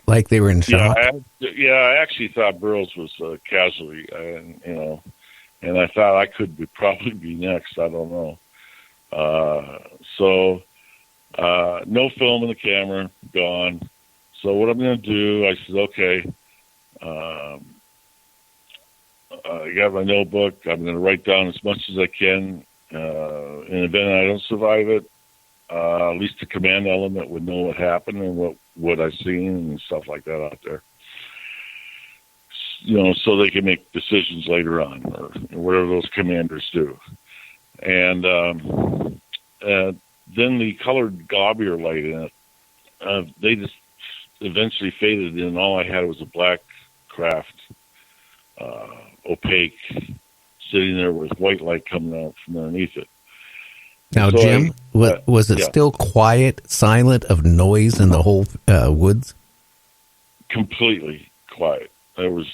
like they were in shock? I actually thought Burroughs was a casualty, and I thought I could probably be next. I don't know. No film in the camera, gone. So what I'm going to do, I said, okay, I got my notebook. I'm going to write down as much as I can. In the event I don't survive it, at least the command element would know what happened and what I've seen and stuff like that out there. So they can make decisions later on, or whatever those commanders do. And then the colored globular light in it, they just eventually faded, and all I had was a black craft, opaque, sitting there with white light coming out from underneath it. Now, so Jim, was it still quiet, silent of noise in the whole woods? Completely quiet. There was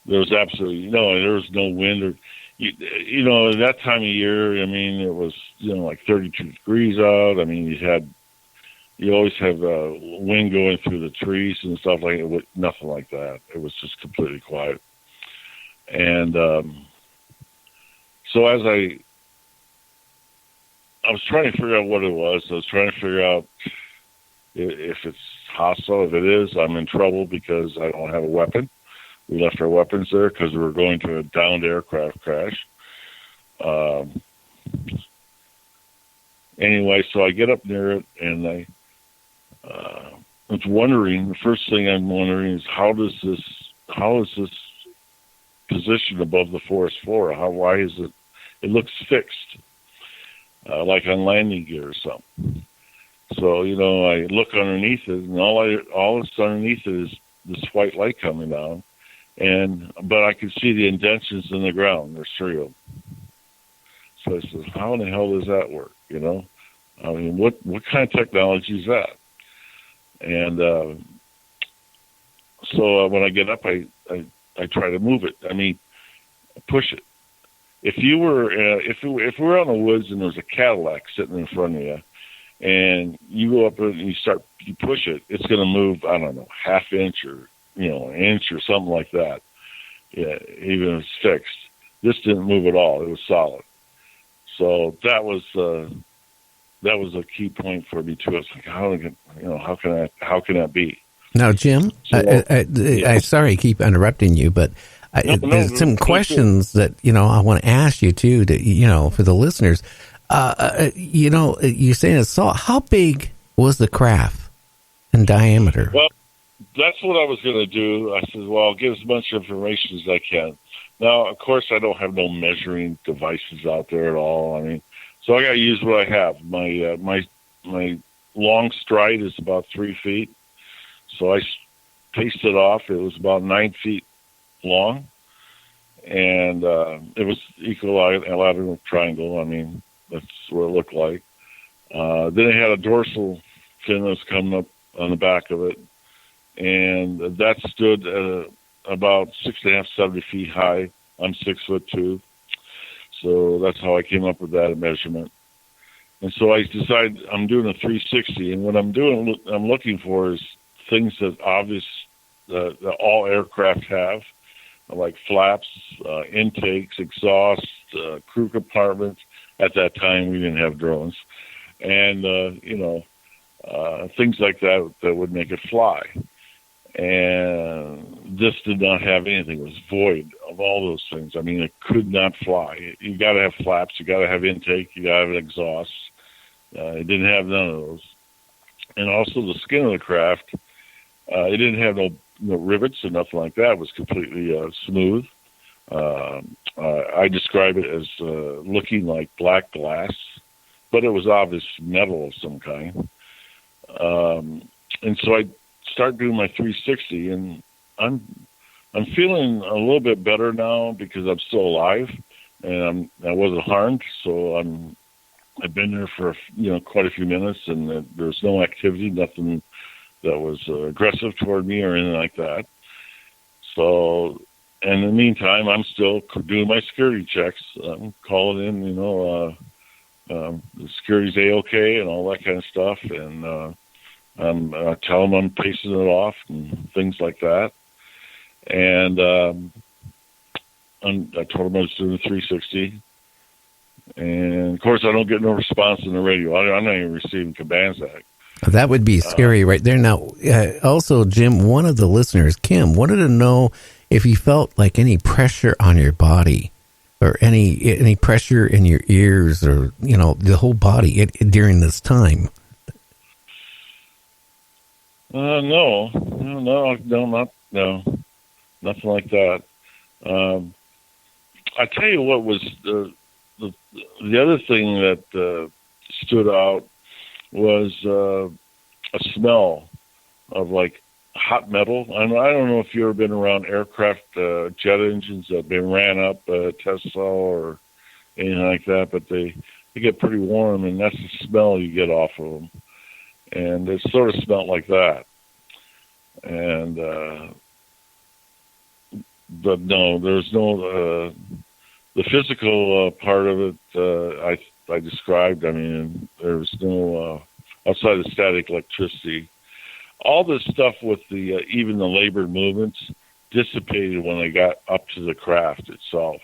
absolutely there was no wind or, at that time of year. I mean, it was like 32 degrees out. I mean, you always have wind going through the trees and stuff like that. Nothing like that. It was just completely quiet. And so as I was trying to figure out what it was. I was trying to figure out if it's hostile. If it is, I'm in trouble because I don't have a weapon. We left our weapons there because we were going to a downed aircraft crash. Anyway, so I get up near it, and I was wondering. The first thing I'm wondering is how is this positioned above the forest floor? Why is it? It looks fixed, like on landing gear or something. So I look underneath it, and all that's underneath it is this white light coming down, but I can see the indentions in the ground. There's 3 of them. So I said, how in the hell does that work? I mean, what kind of technology is that? And so when I get up, I try to move it. I mean, push it. If you were if we were out in the woods and there was a Cadillac sitting in front of you, and you go up and you push it, it's going to move, I don't know, half inch or an inch or something like that. Yeah, even if it's fixed. This didn't move at all. It was solid. So that was a key point for me too. It's like, how can that be? Now, Jim, I'm sorry to keep interrupting you, but there's some questions that I want to ask you too. For the listeners, you're saying it's saw. How big was the craft in diameter? Well, that's what I was going to do. I said, well, I'll get as much information as I can. Now, of course, I don't have no measuring devices out there at all. I mean, so I got to use what I have. My long stride is about 3 feet. So I paced it off. It was about 9 feet long, and it was equilateral triangle. I mean, that's what it looked like. Then it had a dorsal fin that was coming up on the back of it, and that stood at about 6.5, 7 feet high. I'm 6'2", so that's how I came up with that measurement. And so I decided I'm doing a 360, and what I'm looking for is things that that all aircraft have, like flaps, intakes, exhaust, crew compartments. At that time, we didn't have drones, and things like that would make it fly. And this did not have anything. It was void of all those things. I mean, it could not fly. You got to have flaps. You got to have intake. You got to have an exhaust. It didn't have none of those. And also the skin of the craft, it didn't have no rivets or nothing like that. It was completely smooth. I describe it as looking like black glass, but it was obvious metal of some kind. And so I start doing my 360, and I'm feeling a little bit better now because I'm still alive and I wasn't harmed. So I've been there for quite a few minutes, and there's no activity, nothing that was aggressive toward me or anything like that. So, in the meantime, I'm still doing my security checks. I'm calling in, the security's A-OK and all that kind of stuff. And I tell them I'm pacing it off and things like that. And I told them I was doing a 360. And, of course, I don't get no response in the radio. I'm not even receiving commands back. That would be scary right there. Now, also, Jim, one of the listeners, Kim, wanted to know if you felt like any pressure on your body or any pressure in your ears or, the whole body during this time. No, nothing like that. I tell you what was the other thing that stood out was a smell of like hot metal. I don't know if you've ever been around aircraft jet engines that have been ran up Tesla or anything like that, but they get pretty warm, and that's the smell you get off of them. And it sort of smelled like that. And but no, there's no the physical part of it. I described. I mean, there was no outside of static electricity. All this stuff with the even the labor movements dissipated when I got up to the craft itself.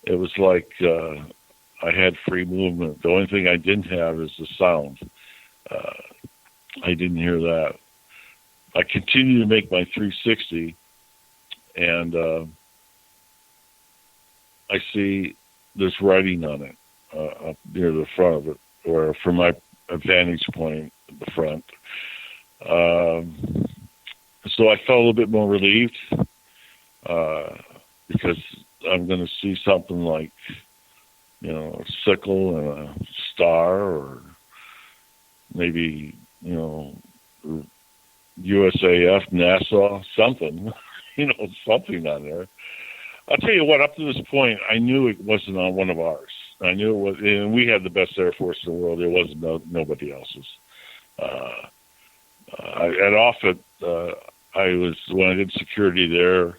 It was like I had free movement. The only thing I didn't have is the sound. I didn't hear that. I continued to make my 360, and I see there's writing on it up near the front of it, or from my vantage point at the front. So I felt a little bit more relieved because I'm going to see something like, a sickle and a star, or maybe, USAF, NASA, something, something on there. I'll tell you what, up to this point, I knew it wasn't on one of ours. I knew it was, and we had the best Air Force in the world. It wasn't nobody else's. At Offutt, when I did security there,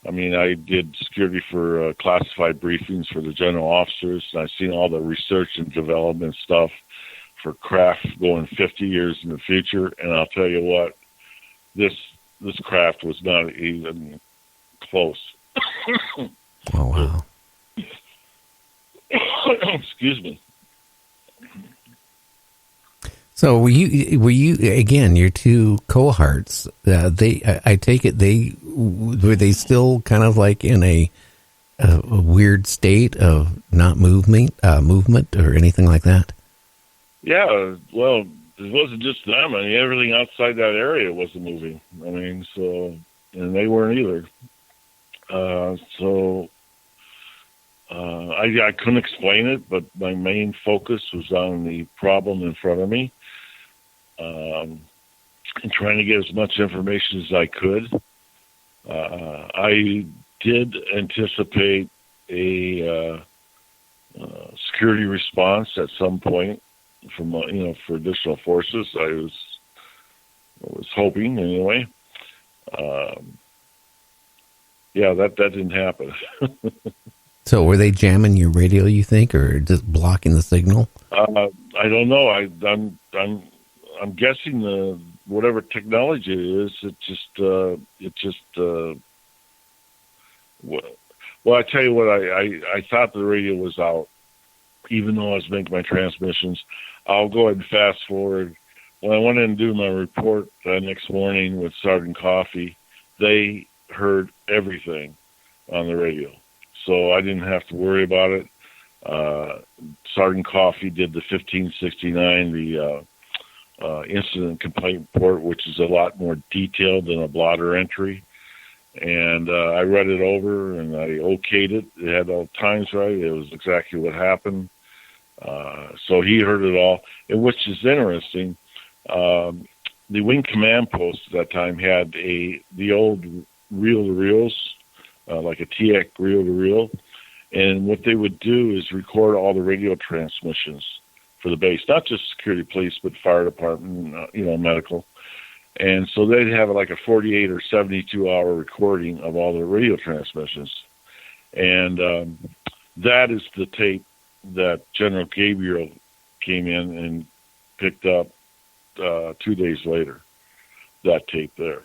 I did security for classified briefings for the general officers, and I've seen all the research and development stuff for craft going 50 years in the future, and I'll tell you what, this craft was not even close. Oh, wow. Excuse me. So were you again, your two cohorts, I take it were they still kind of like in a weird state of not movement or anything like that? Yeah, well, it wasn't just them. Everything outside that area wasn't moving. And they weren't either. I couldn't explain it, but my main focus was on the problem in front of me, and trying to get as much information as I could. I did anticipate a security response at some point from for additional forces. I was hoping anyway. Yeah, that didn't happen. So were they jamming your radio, you think, or just blocking the signal? I don't know. I'm guessing whatever technology it is, well, I tell you what, I thought the radio was out, even though I was making my transmissions. I'll go ahead and fast forward. When I went in and do my report next morning with Sergeant Coffey, they heard everything on the radio. So I didn't have to worry about it. Sergeant Coffey did the 1569, the incident complaint report, which is a lot more detailed than a blotter entry. And I read it over, and I okayed it. It had all times right. It was exactly what happened. So he heard it all, and which is interesting. The Wing Command Post at that time had the old reel-to-reels, like a TX reel-to-reel. And what they would do is record all the radio transmissions for the base, not just security police, but fire department, medical. And so they'd have like a 48 or 72-hour recording of all the radio transmissions. And that is the tape that General Gabriel came in and picked up 2 days later, that tape there.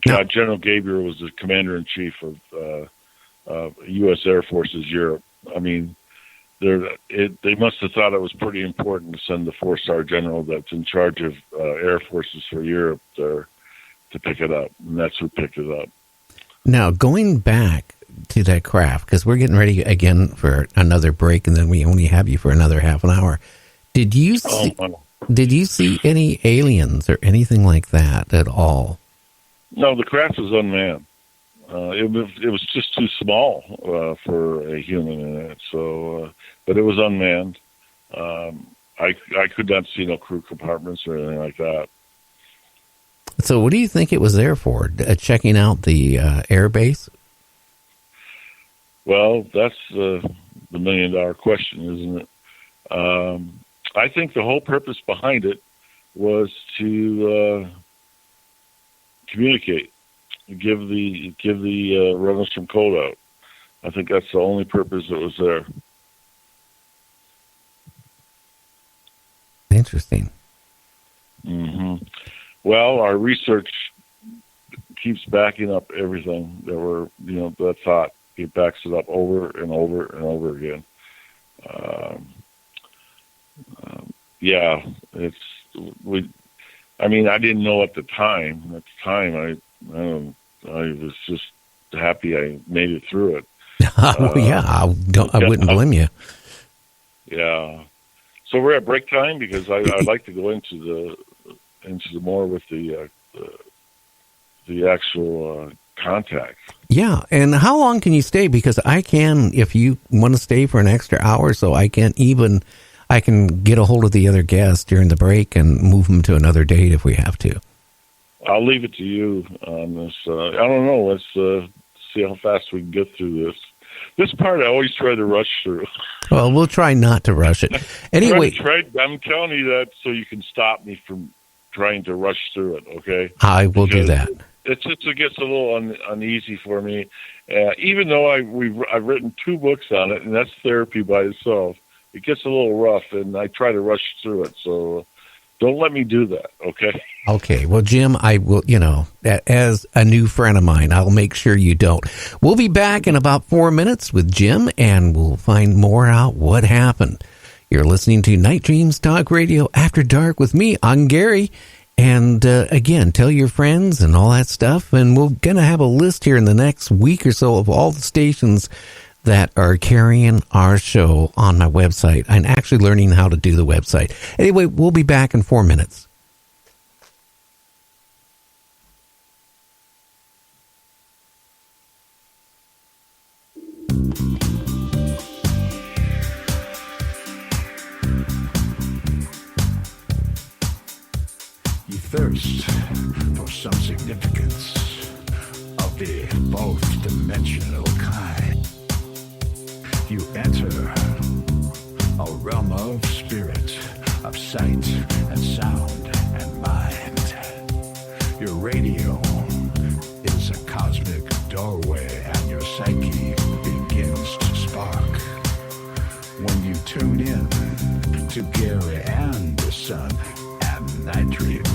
No. General Gabriel was the commander-in-chief of U.S. Air Forces Europe. I mean, they must have thought it was pretty important to send the 4-star general that's in charge of Air Forces for Europe there to pick it up, and that's who picked it up. Now, going back to that craft, because we're getting ready again for another break, and then we only have you for another half an hour. Did you see any aliens or anything like that at all? No, the craft was unmanned. It was just too small for a human in it. So, but it was unmanned. I could not see no crew compartments or anything like that. So, what do you think it was there for? Checking out the air base? Well, that's the $1 million question, isn't it? I think the whole purpose behind it was to communicate, give the Rendlesham code out. I think that's the only purpose that was there. Interesting. Mm-hmm. Well, our research keeps backing up everything that that thought. It backs it up over and over and over again. I didn't know at the time. At the time, I was just happy I made it through it. I wouldn't blame you. Yeah. So we're at break time because I'd like to go into the more with the actual contact. Yeah, and how long can you stay? Because I can, if you want to stay for an extra hour, so I can get a hold of the other guests during the break and move them to another date if we have to. I'll leave it to you on this. I don't know. Let's see how fast we can get through this. This part I always try to rush through. Well, we'll try not to rush it. Anyway, I'm telling you that so you can stop me from trying to rush through it, okay? I will do that. It gets a little uneasy for me, even though I've written 2 books on it, and that's therapy by itself. It gets a little rough, and I try to rush through it. So don't let me do that, okay? Okay. Well, Jim, I will, as a new friend of mine, I'll make sure you don't. We'll be back in about 4 minutes with Jim, and we'll find more out what happened. You're listening to Night Dreams Talk Radio After Dark with me. I'm Gary. And again, tell your friends and all that stuff. And we're going to have a list here in the next week or so of all the stations that are carrying our show on my website. I'm actually learning how to do the website. Anyway, we'll be back in 4 minutes. You thirst for some significance of the both dimensional kind. You enter a realm of spirit, of sight and sound and mind. Your radio is a cosmic doorway and your psyche begins to spark. When you tune in to Gary Anderson and Night Dreams